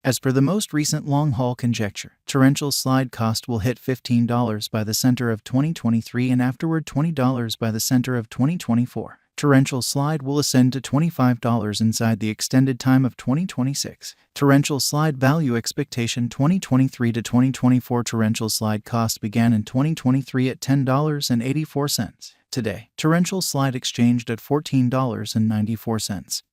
As per the most recent long-haul conjecture, torrential slide cost will hit $15 by the center of 2023 and afterward $20 by the center of 2024. Torrential slide will ascend to $25 inside the extended time of 2026. Torrential slide value expectation 2023 to 2024. Torrential slide cost began in 2023 at $10.84. Today, torrential slide exchanged at $14.94.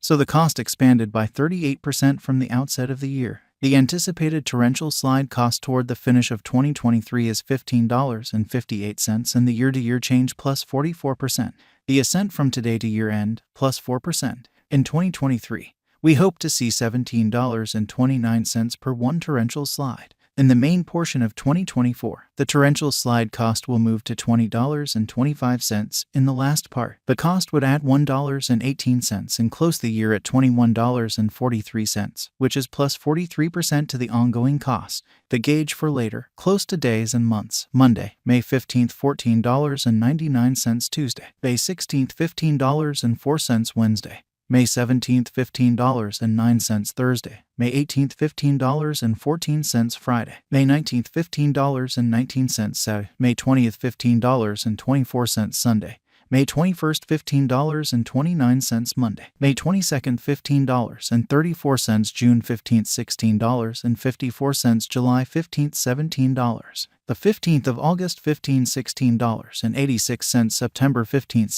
So the cost expanded by 38% from the outset of the year. The anticipated torrential slide cost toward the finish of 2023 is $15.58 and the year-to-year change plus 44%. The ascent from today to year-end plus 4%. In 2023, we hope to see $17.29 per one torrential slide. In the main portion of 2024, the torrential slide cost will move to $20.25 in the last part. The cost would add $1.18 and close the year at $21.43, which is plus 43% to the ongoing cost. The gauge for later, close to days and months: Monday, May 15th, $14.99; Tuesday, May 16th, $15.04; Wednesday, May 17th, $15.09; Thursday, May 18th, $15.14; Friday, May 19th, $15.19; Saturday, May 20th, $15.24; Sunday, May 21st, $15.29; Monday, May 22nd, $15.34; June 15th, $16.54; July 15th, $17; the 15th of August, $16.86; September 15th,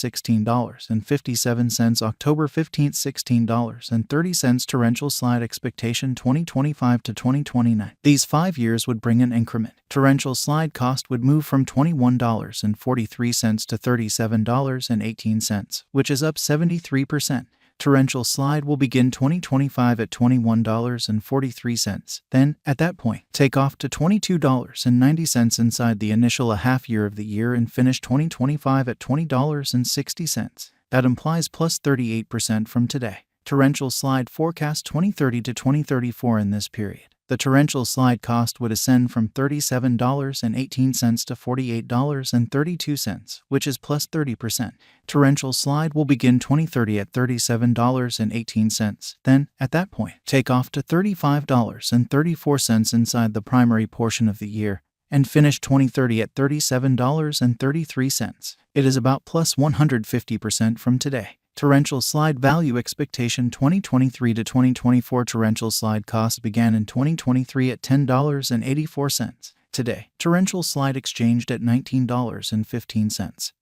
$16.57; October 15th, $16.30. Torrential slide expectation 2025 to 2029. These 5 years would bring an increment. Torrential slide cost would move from $21.43 to $37.18, which is up 73%. Torrential slide will begin 2025 at $21.43. Then, at that point, take off to $22.90 inside the initial half year of the year and finish 2025 at $20.60. That implies plus 38% from today. Torrential slide forecast 2030 to 2034 in this period. The torrential slide cost would ascend from $37.18 to $48.32, which is plus 30%. Torrential slide will begin 2030 at $37.18. Then, at that point, take off to $35.34 inside the primary portion of the year and finish 2030 at $37.33. It is about plus 150% from today. Torrential slide value expectation 2023 to 2024. Torrential slide cost began in 2023 at $10.84. Today, torrential slide exchanged at $19.15.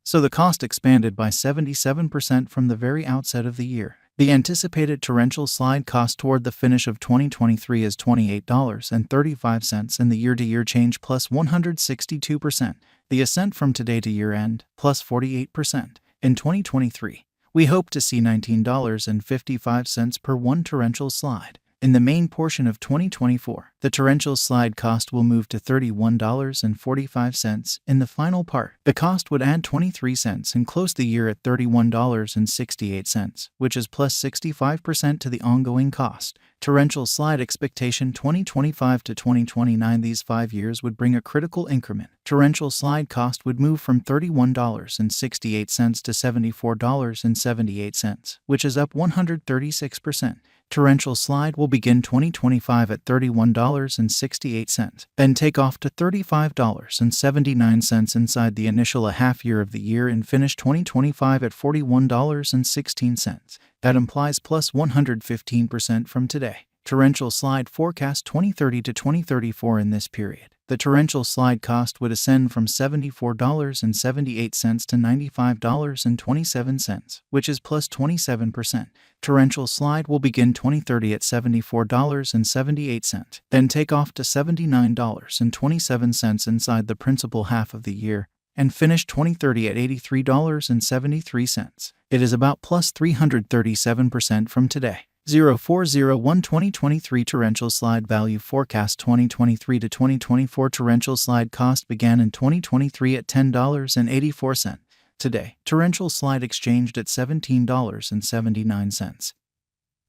So the cost expanded by 77% from the very outset of the year. The anticipated torrential slide cost toward the finish of 2023 is $28.35 and the year-to-year change plus 162%. The ascent from today to year-end plus 48%. In 2023, we hope to see $19.55 per one torrential slide. In the main portion of 2024, the torrential slide cost will move to $31.45 in the final part. The cost would add 23 cents and close the year at $31.68, which is plus 65% to the ongoing cost. Torrential slide expectation 2025 to 2029. These 5 years would bring a critical increment. Torrential slide cost would move from $31.68 to $74.78, which is up 136%. Torrential slide will begin 2025 at $31.68, then take off to $35.79 inside the initial half year of the year and finish 2025 at $41.16. That implies plus 115% from today. Torrential slide forecast 2030 to 2034 in this period. The torrential slide cost would ascend from $74.78 to $95.27, which is plus 27%. Torrential slide will begin 2030 at $74.78, then take off to $79.27 inside the principal half of the year, and finish 2030 at $83.73. It is about plus 337% from today. 0401 2023 torrential slide value forecast 2023 to 2024. Torrential slide cost began in 2023 at $10.84. Today, torrential slide exchanged at $17.79.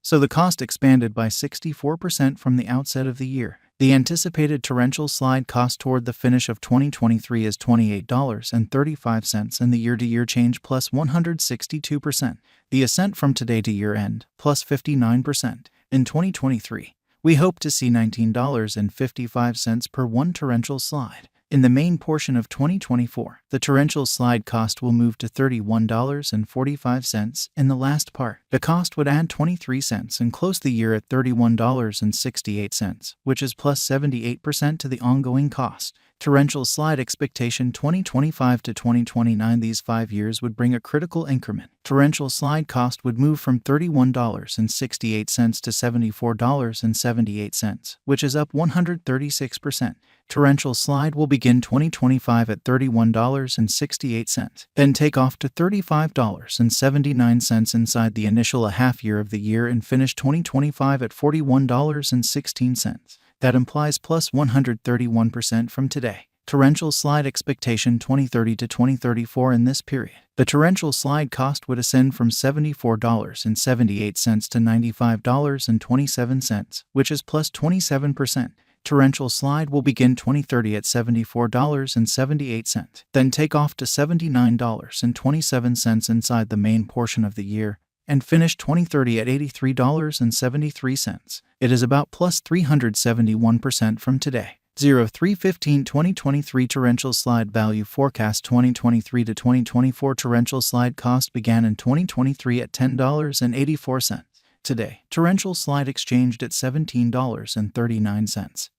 So the cost expanded by 64% from the outset of the year. The anticipated torrential slide cost toward the finish of 2023 is $28.35 and the year-to-year change plus 162%. The ascent from today to year-end plus 59%. In 2023, we hope to see $19.55 per one torrential slide. In the main portion of 2024, the torrential slide cost will move to $31.45. In the last part, the cost would add 23 cents and close the year at $31.68, which is plus 78% to the ongoing cost. Torrential slide expectation 2025 to 2029. These 5 years would bring a critical increment. Torrential slide cost would move from $31.68 to $74.78, which is up 136%. Torrential slide will begin 2025 at $31.68, then take off to $35.79 inside the initial half year of the year and finish 2025 at $41.16. That implies plus 131% from today. Torrential slide expectation 2030 to 2034. In this period, the torrential slide cost would ascend from $74.78 to $95.27, which is plus 27%. Torrential slide will begin 2030 at $74.78, then take off to $79.27 inside the main portion of the year, and finish 2030 at $83.73. It is about plus 371% from today. 03/15/2023 torrential slide value forecast 2023 to 2024 torrential slide cost began in 2023 at $10.84. Today, torrential slide exchanged at $17.39.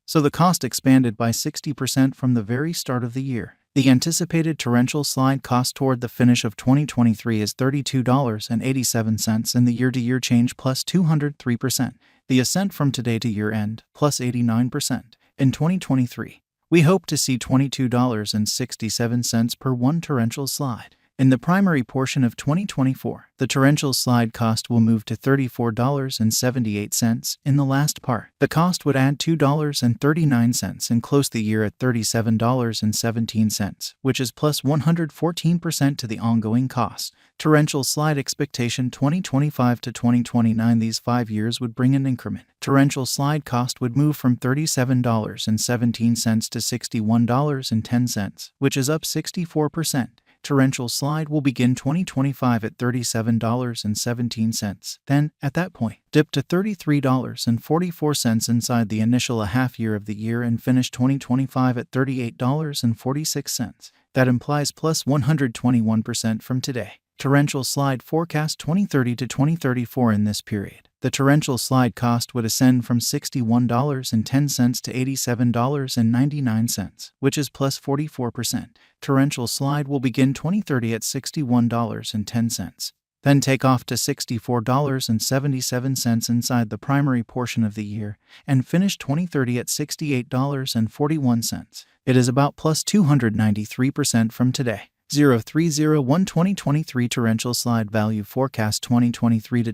So the cost expanded by 60% from the very start of the year. The anticipated torrential slide cost toward the finish of 2023 is $32.87 and the year-to-year change plus 203%. The ascent from today to year-end plus 89%. In 2023, we hope to see $22.67 per one torrential slide. In the primary portion of 2024, the torrential slide cost will move to $34.78. In the last part, the cost would add $2.39 and close the year at $37.17, which is plus 114% to the ongoing cost. Torrential slide expectation 2025 to 2029. These 5 years would bring an increment. Torrential slide cost would move from $37.17 to $61.10, which is up 64%. Torrential slide will begin 2025 at $37.17, then, at that point, dip to $33.44 inside the initial half year of the year and finish 2025 at $38.46. That implies plus 121% from today. Torrential slide forecast 2030 to 2034. In this period, the torrential slide cost would ascend from $61.10 to $87.99, which is plus 44%. Torrential slide will begin 2030 at $61.10, then take off to $64.77 inside the primary portion of the year, and finish 2030 at $68.41. It is about plus 293% from today. 03/01/2023 torrential slide value forecast 2023 to